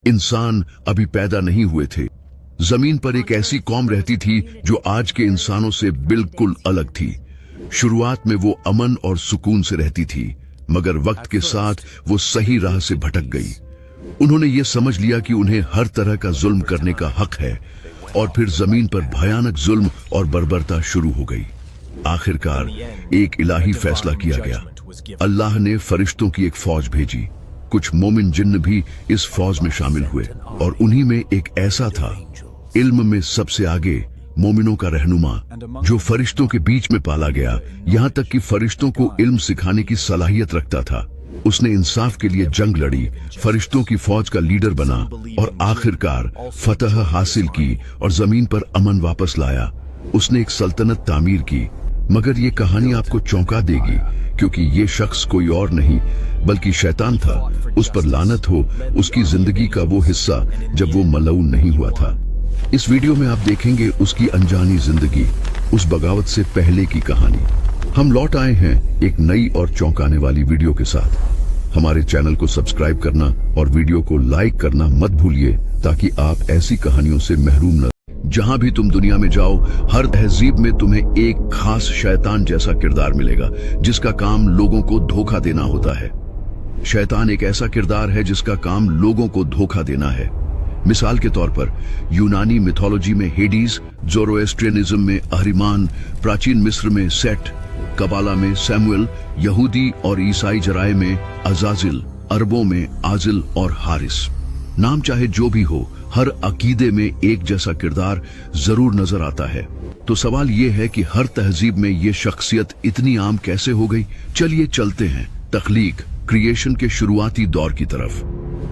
इंसान अभी पैदा नहीं हुए थे। जमीन पर एक ऐसी कौम रहती थी जो आज के इंसानों से बिल्कुल अलग थी। शुरुआत में वो अमन और सुकून से रहती थी, मगर वक्त के साथ वो सही राह से भटक गई। उन्होंने ये समझ लिया कि उन्हें हर तरह का जुल्म करने का हक है, और फिर जमीन पर भयानक जुल्म और बर्बरता शुरू हो गई। आखिरकार एक इलाही फैसला किया गया। अल्लाह ने फरिश्तों की एक फौज भेजी। कुछ मोमिन जिन्न भी इस फौज में शामिल हुए, और उन्हीं में एक ऐसा था, इल्म में सबसे आगे, मोमिनों का रहनुमा, जो फरिश्तों के बीच में पाला गया, यहाँ तक कि फरिश्तों को इल्म सिखाने की सलाहियत रखता था। उसने इंसाफ के लिए जंग लड़ी, फरिश्तों की फौज का लीडर बना और आखिरकार फतह हासिल की और जमीन पर अमन वापस लाया। उसने एक सल्तनत तामीर की। मगर ये कहानी आपको चौंका देगी, क्योंकि ये शख्स कोई और नहीं बल्कि शैतान था। उस पर लानत हो, उसकी जिंदगी का वो हिस्सा जब वो मलऊन नहीं हुआ था। इस वीडियो में आप देखेंगे उसकी अनजानी जिंदगी, उस बगावत से पहले की कहानी। हम लौट आए हैं एक नई और चौंकाने वाली वीडियो के साथ। हमारे चैनल को सब्सक्राइब करना और वीडियो को लाइक करना मत भूलिए, ताकि आप ऐसी कहानियों से महरूम न। जहां भी तुम दुनिया में जाओ, हर तहजीब में तुम्हें एक खास शैतान जैसा किरदार मिलेगा, जिसका काम लोगों को धोखा देना होता है। शैतान एक ऐसा किरदार है जिसका काम लोगों को धोखा देना है। मिसाल के तौर पर यूनानी मिथोलॉजी में हेडीज, ज़ोरोएस्ट्रियनिज्म में अहरिमान, प्राचीन मिस्र में सेट, कबाला में सैमुएल, यहूदी और ईसाई जराए में अजाजिल, अरबों में आजिल और हारिस। नाम चाहे जो भी हो, हर अकीदे में एक जैसा किरदार जरूर नजर आता है। तो सवाल ये है कि हर तहजीब में ये शख्सियत इतनी आम कैसे हो गई। चलिए चलते हैं तख्लीक, क्रिएशन के शुरुआती दौर की तरफ।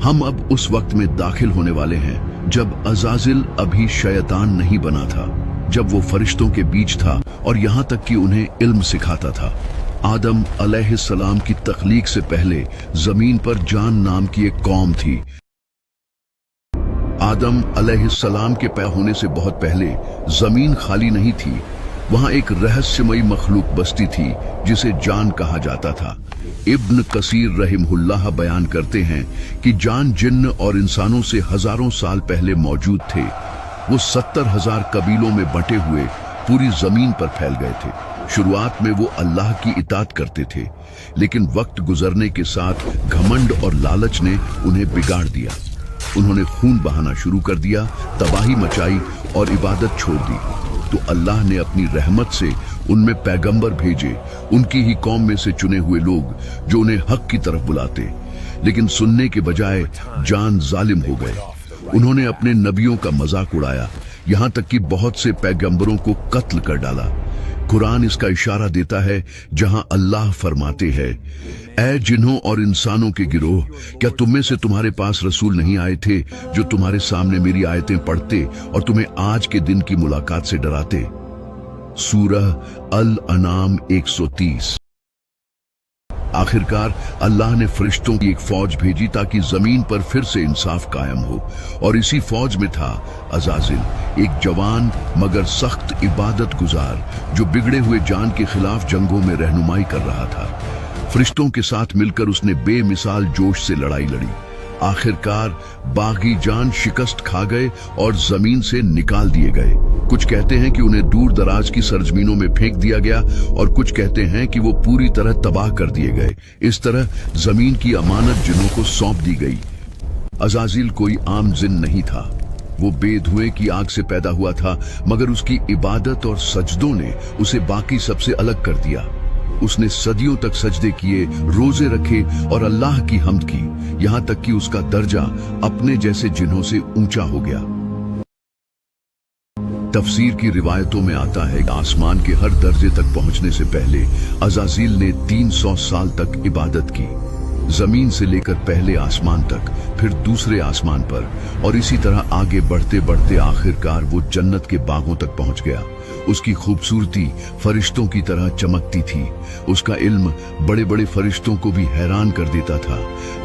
हम अब उस वक्त में दाखिल होने वाले हैं जब अजाजिल अभी शैतान नहीं बना था, जब वो फरिश्तों के बीच था और यहाँ तक कि उन्हें इल्म सिखाता था। आदम अलैहिस्सलाम की तख्लीक से पहले जमीन पर जान नाम की एक कौम थी। आदम अलैहिस्सलाम के पैदा होने से बहुत पहले जमीन खाली नहीं थी। वहां एक रहस्यमयी मखलूक बसती थी जिसे जान कहा जाता था। इब्न कसीर रहिमहुल्लाह बयान करते हैं कि जान जिन्न और इंसानों से हजारों साल पहले मौजूद थे। वो 70,000 कबीलों में बंटे हुए पूरी जमीन पर फैल गए थे। शुरुआत में वो अल्लाह की इताअत करते थे, लेकिन वक्त गुजरने के साथ घमंड और लालच ने उन्हें बिगाड़ दिया। उन्होंने खून बहाना शुरू कर दिया, तबाही मचाई और इबादत छोड़ दी। तो अल्लाह ने अपनी रहमत से उनमें पैगंबर भेजे, उनकी ही कौम में से चुने हुए लोग जो उन्हें हक की तरफ बुलाते। लेकिन सुनने के बजाय जान जालिम हो गए। उन्होंने अपने नबियों का मजाक उड़ाया, यहाँ तक कि बहुत से पैगंबरों को कत्ल कर डाला। कुरान इसका इशारा देता है, जहां अल्लाह फरमाते हैं, ऐ जिन्हों और इंसानों के गिरोह, क्या तुम में से तुम्हारे पास रसूल नहीं आए थे जो तुम्हारे सामने मेरी आयतें पढ़ते और तुम्हें आज के दिन की मुलाकात से डराते। सूरह अल अनाम 130। आखिरकार अल्लाह ने फरिश्तों की एक फौज भेजी ताकि जमीन पर फिर से इंसाफ कायम हो, और इसी फौज में था अजाजिल, एक जवान मगर सख्त इबादत गुजार जो बिगड़े हुए जान के खिलाफ जंगों में रहनुमाई कर रहा था। फरिश्तों के साथ मिलकर उसने बेमिसाल जोश से लड़ाई लड़ी। आखिरकार बागी जान शिकस्त खा गए और जमीन से निकाल दिए गए। कुछ कहते हैं कि उन्हें दूर दराज की सरजमीनों में फेंक दिया गया, और कुछ कहते हैं कि वो पूरी तरह तबाह कर दिए गए। इस तरह जमीन की अमानत जिन्हों को सौंप दी गई। अजाजिल कोई आम जिन नहीं था। वो बेधुएं की आग से पैदा हुआ था, मगर उसकी इबादत और सजदों ने उसे बाकी सबसे अलग कर दिया। उसने सदियों तक सजदे किए, रोजे रखे और अल्लाह की हम्द की, यहाँ तक कि उसका दर्जा अपने जैसे जिन्हों से ऊंचा हो गया। तफसीर की रिवायतों में आता है कि आसमान के हर दर्जे तक पहुंचने से पहले अजाजिल ने 300 साल तक इबादत की, जमीन से लेकर पहले आसमान तक, फिर दूसरे आसमान पर, और इसी तरह आगे बढ़ते बढ़ते आखिरकार वो जन्नत के बागों तक पहुंच गया। उसकी खूबसूरती फरिश्तों की तरह चमकती थी। उसका इल्म बड़े बड़े फरिश्तों को भी हैरान कर देता था।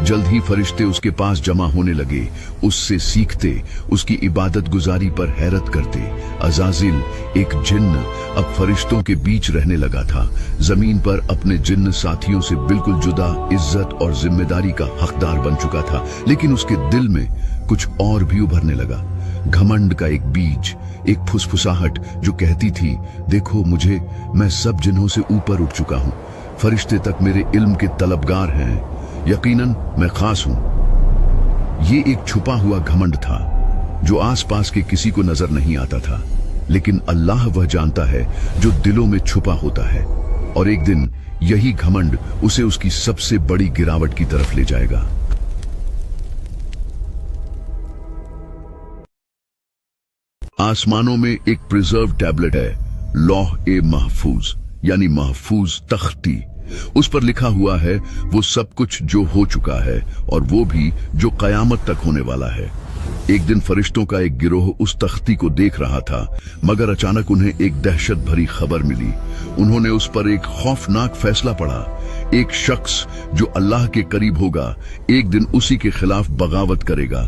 जल्द ही फरिश्ते उसके पास जमा होने लगे, उससे सीखते, उसकी इबादत गुजारी पर हैरत करते। अज़ाज़िल एक जिन्न अब फरिश्तों के बीच रहने लगा था। जमीन पर अपने जिन्न साथियों से बिल्कुल जुदा, इज्जत और जिम्मेदारी का हकदार बन चुका था। लेकिन उसके दिल में कुछ और भी उभरने लगा। घमंड का एक बीज, एक फुसफुसाहट जो कहती थी, देखो मुझे, मैं सब जिन्हों से ऊपर उठ चुका हूं। फरिश्ते तक मेरे इल्म के तलबगार हैं। यकीनन मैं खास हूं। ये एक छुपा हुआ घमंड था जो आसपास के किसी को नजर नहीं आता था। लेकिन अल्लाह वह जानता है जो दिलों में छुपा होता है। और एक दिन यही घमंड उसे उसकी सबसे बड़ी गिरावट की तरफ ले जाएगा। आसमानों में एक प्रिजर्व टैबलेट है, लौह ए महफूज, यानी महफूज तख्ती। उस पर लिखा हुआ है वो सब कुछ जो हो चुका है और वो भी जो कयामत तक होने वाला है। एक दिन फरिश्तों का एक गिरोह उस तख्ती को देख रहा था, मगर अचानक उन्हें एक दहशत भरी खबर मिली। उन्होंने उस पर एक खौफनाक फैसला पढ़ा। एक शख्स जो अल्लाह के करीब होगा, एक दिन उसी के खिलाफ बगावत करेगा।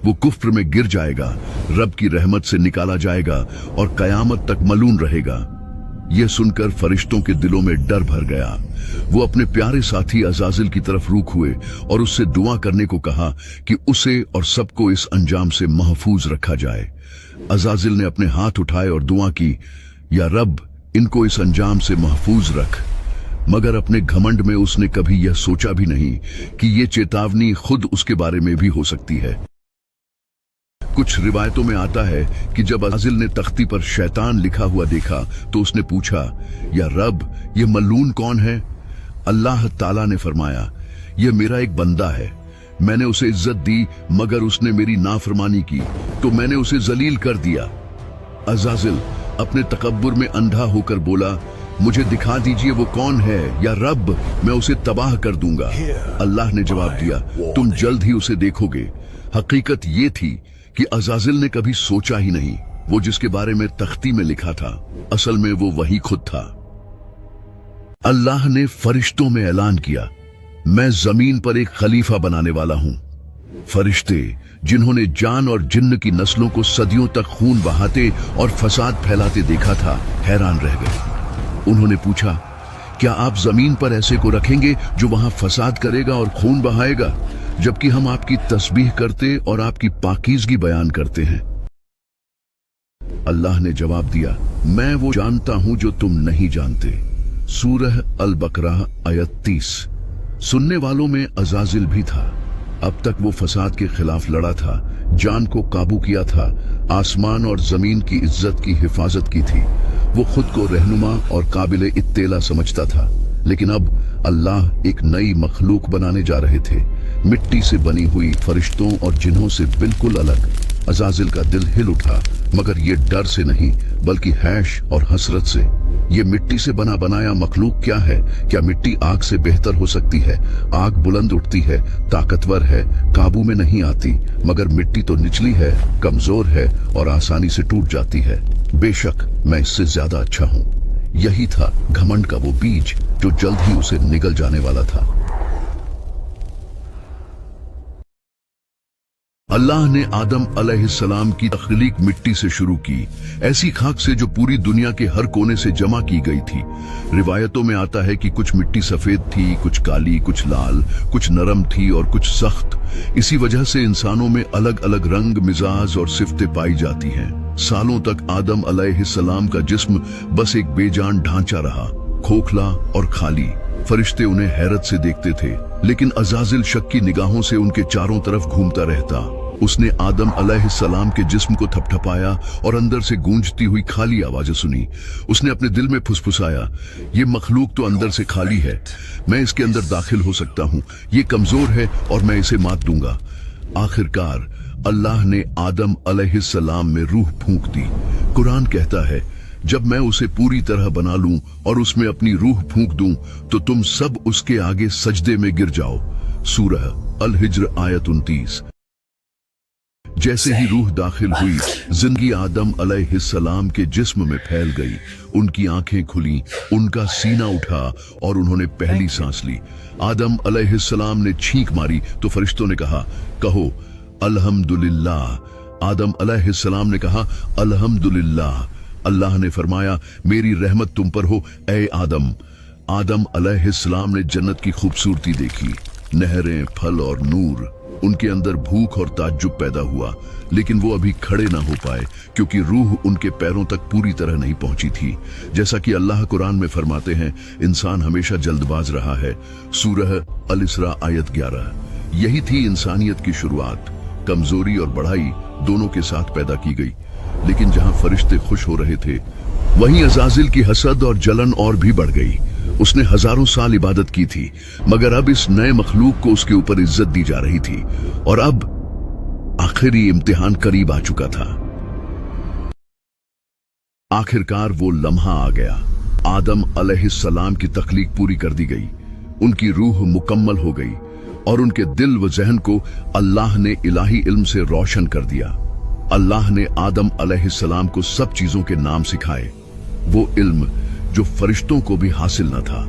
वो कुफ्र में गिर जाएगा, रब की रहमत से निकाला जाएगा और कयामत तक मलून रहेगा। यह सुनकर फरिश्तों के दिलों में डर भर गया। वो अपने प्यारे साथी अज़ाज़िल की तरफ रुख हुए और उससे दुआ करने को कहा कि उसे और सबको इस अंजाम से महफूज रखा जाए। अज़ाज़िल ने अपने हाथ उठाए और दुआ की, या रब, इनको इस अंजाम से महफूज रख। मगर अपने घमंड में उसने कभी यह सोचा भी नहीं कि यह चेतावनी खुद उसके बारे में भी हो सकती है। कुछ रिवायतों में आता है कि जब अज़ाज़िल ने तख्ती पर शैतान लिखा हुआ देखा तो उसने पूछा, या रब, यह मलून कौन है? अल्लाह ताला ने फरमाया, यह मेरा एक बंदा है। मैंने उसे इज्जत दी मगर उसने मेरी नाफरमानी की तो मैंने उसे जलील कर दिया। अज़ाज़िल अपने तकब्बुर में अंधा होकर बोला, मुझे दिखा दीजिए वो कौन है, या रब, मैं उसे तबाह कर दूंगा। अल्लाह ने जवाब दिया, तुम जल्द ही उसे देखोगे। हकीकत ये थी कि अज़ाज़िल ने कभी सोचा ही नहीं, वो जिसके बारे में तख्ती में लिखा था, असल में वो वही खुद था। अल्लाह ने फरिश्तों में ऐलान किया, मैं जमीन पर एक खलीफा बनाने वाला हूं। फरिश्ते जिन्होंने जान और जिन्न की नस्लों को सदियों तक खून बहाते और फसाद फैलाते देखा था, हैरान रह गए। उन्होंने पूछा, क्या आप जमीन पर ऐसे को रखेंगे जो वहां फसाद करेगा और खून बहाएगा, जबकि हम आपकी तस्बीह करते और आपकी पाकीज़गी बयान करते हैं? अल्लाह ने जवाब दिया, मैं वो जानता हूं जो तुम नहीं जानते। सूरह अल बकरा आयत 30। सुनने वालों में अज़ाज़िल भी था। अब तक वो फसाद के खिलाफ लड़ा था, जान को काबू किया था, आसमान और जमीन की इज्जत की हिफाजत की थी। वो खुद को रहनुमा और काबिल इत्तेला समझता था। लेकिन अब अल्लाह एक नई मखलूक बनाने जा रहे थे, मिट्टी से बनी हुई, फरिश्तों और जिन्हों से बिल्कुल अलग। अज़ाज़िल का दिल हिल उठा, मगर ये डर से नहीं बल्कि हैश और हसरत से। ये मिट्टी से बना बनाया मखलूक क्या है? क्या मिट्टी आग से बेहतर हो सकती है? आग बुलंद उठती है, ताकतवर है, काबू में नहीं आती, मगर मिट्टी तो निचली है, कमजोर है और आसानी से टूट जाती है। बेशक मैं इससे ज्यादा अच्छा हूं। यही था घमंड का वो बीज जो जल्द ही उसे निगल जाने वाला था। अल्लाह ने आदम अलैहिस्सलाम की तख्लीक मिट्टी से शुरू की, ऐसी खाक से जो पूरी दुनिया के हर कोने से जमा की गई थी। रिवायतों में आता है कि कुछ मिट्टी सफेद थी, कुछ काली, कुछ लाल, कुछ नरम थी और कुछ सख्त। इसी वजह से इंसानों में अलग अलग रंग, मिजाज और सिफ्तें पाई जाती हैं। सालों तक आदम अलैहिस्सलाम का जिस्म बस एक बेजान ढांचा रहा, खोखला और खाली। फरिश्ते उन्हें हैरत से देखते थे, लेकिन अज़ाज़िल शक की निगाहों से उनके चारों तरफ घूमता रहता। उसने आदम अलैहिस्सलाम के जिस्म को थपथपाया और अंदर से गूंजती हुई खाली आवाजें सुनी। उसने अपने दिल में फुसफुसाया, ये मखलूक तो अंदर से खाली है, मैं इसके अंदर दाखिल हो सकता हूँ। ये कमजोर है और मैं इसे मात दूंगा। आखिरकार अल्लाह ने आदम अलैहिस्सलाम में रूह फूंक दी। कुरान कहता है, जब मैं उसे पूरी तरह बना लूं और उसमें अपनी रूह फूंक दूं तो तुम सब उसके आगे सजदे में गिर जाओ। सूरह अल हिज्र आयत 29। जैसे ही रूह दाखिल हुई, जिंदगी आदम अलैहिस्सलाम के जिस्म में फैल गई। उनकी आंखें खुली, उनका सीना उठा और उन्होंने पहली सांस ली। आदम अलैहिस्सलाम ने छींक मारी तो फरिश्तों ने कहा, कहो अल्हम्दुलिल्लाह। आदम अलैहिस्सलाम ने कहा, अल्हम्दुलिल्लाह। अल्लाह ने फरमाया, मेरी रहमत तुम पर हो ए आदम। आदम अलैहिस्सलाम ने जन्नत की खूबसूरती देखी, नहरें, फल और नूर। उनके अंदर भूख और ताज्जुब पैदा हुआ, लेकिन वो अभी खड़े ना हो पाए क्योंकि रूह उनके पैरों तक पूरी तरह नहीं पहुंची थी। जैसा कि अल्लाह कुरान में फरमाते हैं, इंसान हमेशा जल्दबाज रहा है। सूरह अल इसरा आयत 11। यही थी इंसानियत की शुरुआत। कमजोरी और बढ़ाई दोनों के साथ पैदा की गई, लेकिन जहां फरिश्ते खुश हो रहे थे, वहीं अजाजिल की हसद और जलन और भी बढ़ गई। उसने हजारों साल इबादत की थी, मगर अब इस नए मखलूक को उसके ऊपर इज्जत दी जा रही थी और अब आखिरी इम्तिहान करीब आ चुका था। आखिरकार वो लम्हा आ गया। आदम अलैहिस्सलाम की तख्लीक पूरी कर दी गई, उनकी रूह मुकम्मल हो गई और उनके दिल व जहन को अल्लाह ने इलाही इल्म से रोशन कर दिया। अल्लाह ने आदम अलैहिस्सलाम को सब चीजों के नाम सिखाए, वो इल्म जो फरिश्तों को भी हासिल न था,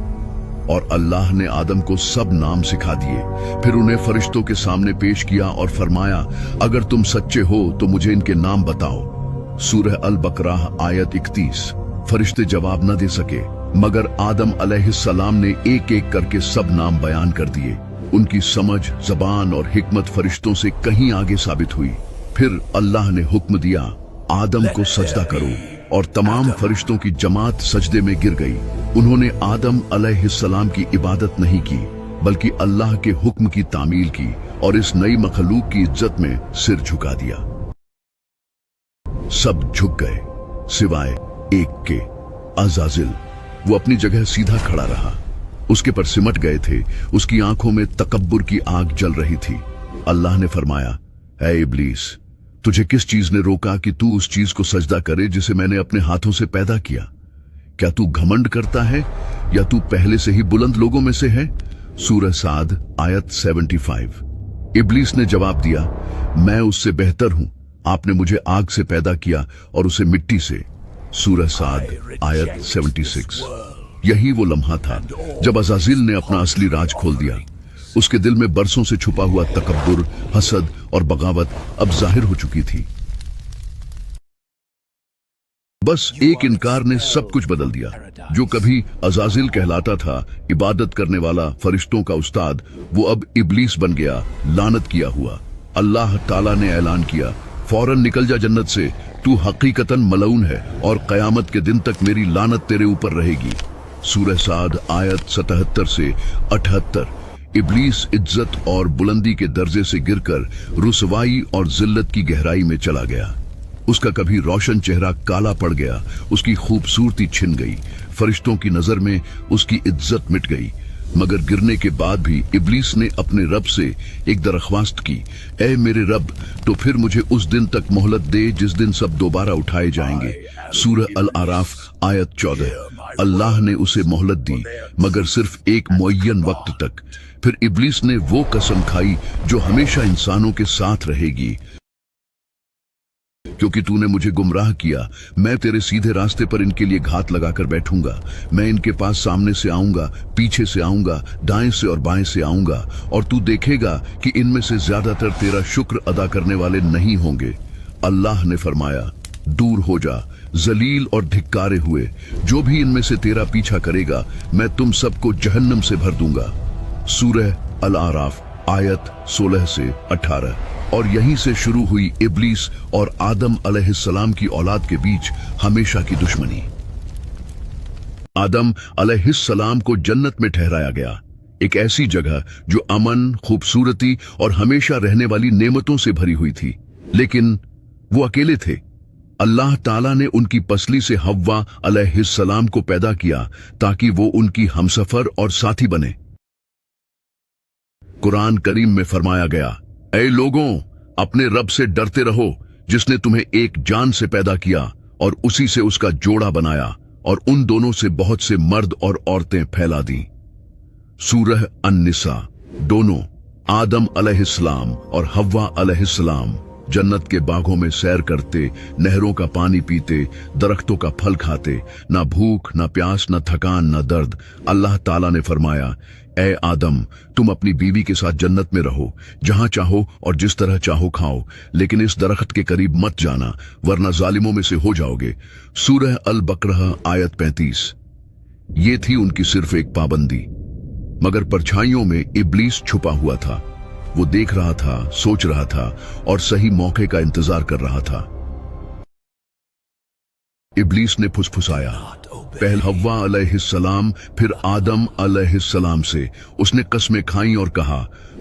और अल्लाह ने आदम को सब नाम सिखा दिए। फिर उन्हें फरिश्तों के सामने पेश किया और फरमाया, अगर तुम सच्चे हो तो मुझे इनके नाम बताओ। सूरह अल बकरा आयत 31। फरिश्ते जवाब न दे सके, मगर आदम अलैहिस्सलाम ने एक एक करके सब नाम बयान कर दिए। उनकी समझ, जबान और हिकमत फरिश्तों से कहीं आगे साबित हुई। फिर अल्लाह ने हुक्म दिया, आदम को सजदा करो, और तमाम फरिश्तों की जमात सजदे में गिर गई। उन्होंने आदम अलैहिस्सलाम की इबादत नहीं की, बल्कि अल्लाह के हुक्म की तामील की और इस नई मखलूक की इज्जत में सिर झुका दिया। सब झुक गए सिवाय एक के, अजाजिल। वो अपनी जगह सीधा खड़ा रहा, उसके पर सिमट गए थे। उसकी आंखों में तकब्बुर की आग जल रही थी। अल्लाह ने फरमाया, ऐ इब्लीस, तुझे किस चीज ने रोका कि तू उस चीज को सजदा करे जिसे मैंने अपने हाथों से पैदा किया? क्या तू घमंड करता है या तू पहले से ही बुलंद लोगों में से है? सूरह साद आयत 75। इब्लीस ने जवाब दिया, मैं उससे बेहतर हूं। आपने मुझे आग से पैदा किया और उसे मिट्टी से। सूरह साद आयत 76। यही वो लम्हा था जब अजाजिल ने अपना असली राज खोल दिया। उसके दिल में बरसों से छुपा हुआ तकब्बुर, हसद और बगावत अब जाहिर हो चुकी थी। बस एक इनकार ने सब कुछ बदल दिया। जो कभी अजाजिल कहलाता था, इबादत करने वाला, फरिश्तों का उस्ताद, वो अब इब्लीस बन गया, लानत किया हुआ। अल्लाह ताला ने ऐलान किया, फौरन निकल जा जन्नत से, तू हकीकतन मलऊन है और कयामत के दिन तक मेरी लानत तेरे ऊपर रहेगी। सूरह साद आयत 77 से 78। इब्लीस इज्जत और बुलंदी के दर्जे से गिरकर रुसवाई और जिल्लत की गहराई में चला गया। उसका कभी रोशन चेहरा काला पड़ गया, उसकी खूबसूरती छिन गई, फरिश्तों की नजर में उसकी इज्जत मिट गई। मगर गिरने के बाद भी इब्लीस ने अपने रब से एक दरख्वास्त की, ऐ मेरे रब, तो फिर मुझे उस दिन तक मोहलत दे जिस दिन सब दोबारा उठाए जाएंगे। सूरह अल आराफ आयत 14। अल्लाह ने उसे मोहलत दी, मगर सिर्फ एक मुअय्यन वक्त तक। फिर इब्लीस ने वो कसम खाई जो हमेशा इंसानों के साथ रहेगी, क्योंकि तूने मुझे गुमराह किया, मैं तेरे सीधे रास्ते पर इनके लिए घात लगाकर बैठूंगा। मैं इनके पास सामने से आऊंगा, पीछे से आऊंगा, दाएं से और बाएं से आऊंगा, और तू देखेगा कि इनमें से ज्यादातर तेरा शुक्र अदा करने वाले नहीं होंगे। अल्लाह ने फरमाया, दूर हो जा जलील और धिक्कारे हुए, जो भी इनमें से तेरा पीछा करेगा मैं तुम सबको जहन्नम से भर दूंगा। सूरह अल आराफ आयत 16 से 18। और यहीं से शुरू हुई इब्लीस और आदम अलैहिस्सलाम की औलाद के बीच हमेशा की दुश्मनी। आदम अलैहिस्सलाम को जन्नत में ठहराया गया, एक ऐसी जगह जो अमन, खूबसूरती और हमेशा रहने वाली नेमतों से भरी हुई थी। लेकिन वो अकेले थे। अल्लाह ताला ने उनकी पसली से हव्वा अलैहिस्सलाम को पैदा किया ताकि वो उनकी हमसफर और साथी बने। कुरान करीम में फरमाया गया, ऐ लोगों, अपने रब से डरते रहो जिसने तुम्हें एक जान से पैदा किया और उसी से उसका जोड़ा बनाया और उन दोनों से बहुत से मर्द और औरतें फैला दी। सूरह अन-निसा। दोनों आदम अलैहिस्सलाम और हव्वा अलैहिस्सलाम जन्नत के बागों में सैर करते, नहरों का पानी पीते, दरख्तों का फल खाते, ना भूख ना प्यास ना थकान ना दर्द। अल्लाह ताला ने फरमाया, ए आदम, तुम अपनी बीवी के साथ जन्नत में रहो, जहां चाहो और जिस तरह चाहो खाओ, लेकिन इस दरख्त के करीब मत जाना वरना जालिमों में से हो जाओगे। सूरह अल बकरा आयत 35। ये थी उनकी सिर्फ एक पाबंदी, मगर परछाइयों में इब्लीस छुपा हुआ था। वो देख रहा था, सोच रहा था और सही मौके का इंतजार कर रहा था। इब्लीस ने फुसफुसाया, पहले हव्वा अलैहिस्सलाम फिर आदम अलैहिस्सलाम से। उसने कस्में खाईं और कहा,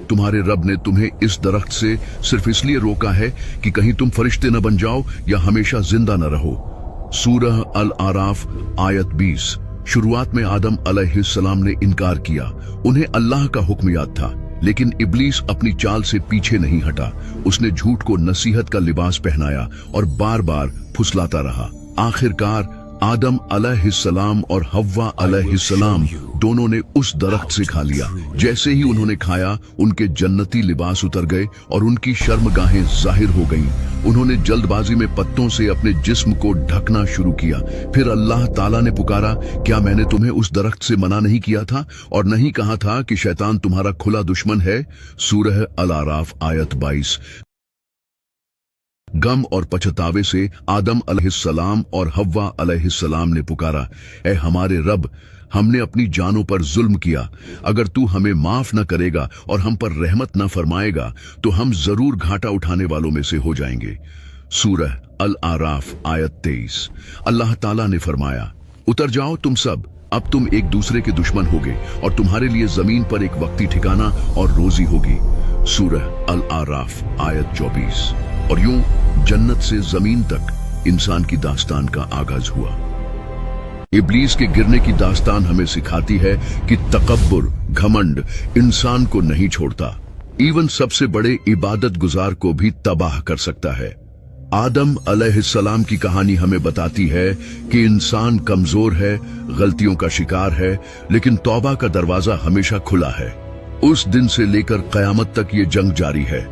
तुम्हारे रब ने तुम्हें इस दरख्त से सिर्फ इसलिए रोका है कि कहीं तुम फरिश्ते न बन जाओ या हमेशा जिंदा न रहो। सूरह अल आराफ आयत 20। शुरुआत में आदम अलैहिस्सलाम ने इनकार किया। उन्हें अल्लाह का हुक्म याद था, लेकिन इब्लीस अपनी चाल से पीछे नहीं हटा। उसने झूठ को नसीहत का लिबास पहनाया और बार बार फुसलाता रहा। आखिरकार आदम अलैहिस्सलाम और हव्वा अलैहिस्सलाम दोनों ने उस दरख्त से खा लिया। जैसे ही उन्होंने खाया, उनके जन्नती लिबास उतर गए और उनकी शर्मगाहें जाहिर हो गईं। उन्होंने जल्दबाजी में पत्तों से अपने जिस्म को ढकना शुरू किया। फिर अल्लाह ताला ने पुकारा, क्या मैंने तुम्हें उस दरख्त से मना नहीं किया था और नहीं कहा था कि शैतान तुम्हारा खुला दुश्मन है? सूरह अल आराफ आयत 22। गम और पछतावे से आदम अलैहिस्सलाम और हव्वा अलैहिस्सलाम ने पुकारा, ए हमारे रब, हमने अपनी जानों पर जुल्म किया। अगर तू हमें माफ न करेगा और हम पर रहमत न फरमाएगा तो हम जरूर घाटा उठाने वालों में से हो जाएंगे। सूरह अल आराफ आयत 23। अल्लाह ताला ने फरमाया, उतर जाओ तुम सब, अब तुम एक दूसरे के दुश्मन होगे और तुम्हारे लिए जमीन पर एक वक्ती ठिकाना और रोजी होगी। सूरह अल आराफ आयत 24। और यूं जन्नत से जमीन तक इंसान की दास्तान का आगाज हुआ। इब्लीस के गिरने की दास्तान हमें सिखाती है कि तकब्बुर, घमंड इंसान को नहीं छोड़ता, इवन सबसे बड़े इबादत गुजार को भी तबाह कर सकता है। आदम अलैहिस्सलाम की कहानी हमें बताती है कि इंसान कमजोर है, गलतियों का शिकार है, लेकिन तौबा का दरवाजा हमेशा खुला है। उस दिन से लेकर कयामत तक ये जंग जारी है,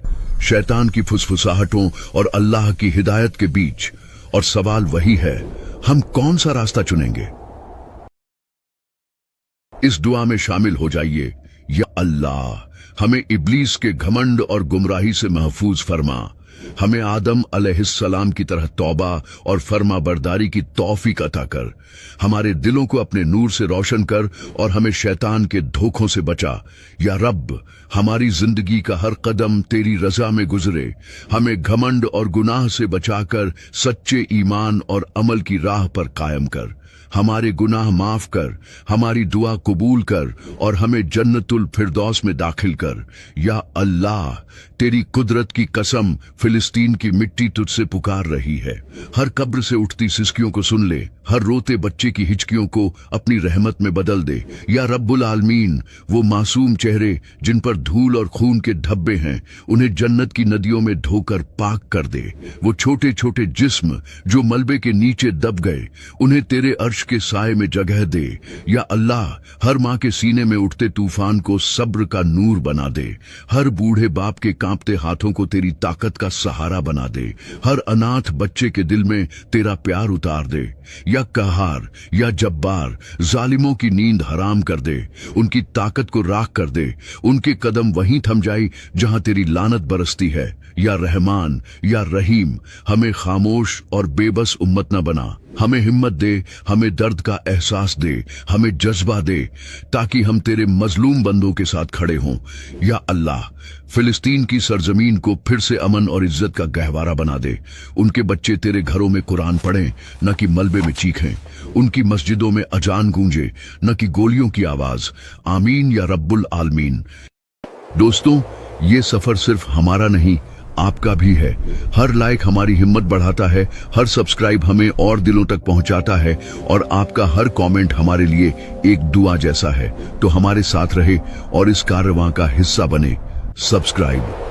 शैतान की फुसफुसाहटों और अल्लाह की हिदायत के बीच। और सवाल वही है, हम कौन सा रास्ता चुनेंगे? इस दुआ में शामिल हो जाइए, या अल्लाह हमें इब्लीस के घमंड और गुमराही से महफूज फरमा। हमें आदम अलैहिस्सलाम की तरह तौबा और फर्मा बरदारी की तौफीक अता कर। हमारे दिलों को अपने नूर से रोशन कर और हमें शैतान के धोखों से बचा। या रब, हमारी जिंदगी का हर कदम तेरी रजा में गुजरे। हमें घमंड और गुनाह से बचाकर सच्चे ईमान और अमल की राह पर कायम कर। हमारे गुनाह माफ कर, हमारी दुआ कबूल कर और हमें जन्नतुल फिरदौस में दाखिल कर। या अल्लाह, तेरी कुदरत की कसम, फिलिस्तीन की मिट्टी तुझसे पुकार रही है। हर कब्र से उठती सिसकियों को सुन ले, हर रोते बच्चे की हिचकियों को अपनी रहमत में बदल दे। या रब्बुल आलमीन, वो मासूम चेहरे जिन पर धूल और खून के धब्बे हैं, उन्हें जन्नत की नदियों में धोकर पाक कर दे। वो छोटे छोटे जिस्म जो मलबे के नीचे दब गए, उन्हें तेरे अर्श के साए में जगह दे। या अल्लाह, हर माँ के सीने में उठते तूफान को सब्र का नूर बना दे। हर बूढ़े बाप के कांपते हाथों को तेरी ताकत का सहारा बना दे। हर अनाथ बच्चे के दिल में तेरा प्यार उतार दे। या कहार, या जब्बार, जालिमों की नींद हराम कर दे, उनकी ताकत को राख कर दे। उनके कदम वहीं थम जाए जहां तेरी लानत बरसती है। या रहमान, या रहीम, हमें खामोश और बेबस उम्मत न बना। हमें हिम्मत दे, हमें दर्द का एहसास दे, हमें जज्बा दे, ताकि हम तेरे मजलूम बंदों के साथ खड़े हों। या अल्लाह, फिलिस्तीन की सरजमीन को फिर से अमन और इज्जत का गहवारा बना दे। उनके बच्चे तेरे घरों में कुरान पढ़ें, न कि मलबे में चीखें। उनकी मस्जिदों में अजान गूंजे, न कि गोलियों की आवाज। आमीन या रब्बुल आलमीन। दोस्तों, ये सफर सिर्फ हमारा नहीं, आपका भी है। हर लाइक हमारी हिम्मत बढ़ाता है, हर सब्सक्राइब हमें और दिलों तक पहुंचाता है और आपका हर कमेंट हमारे लिए एक दुआ जैसा है। तो हमारे साथ रहे और इस कारवां का हिस्सा बने। सब्सक्राइब।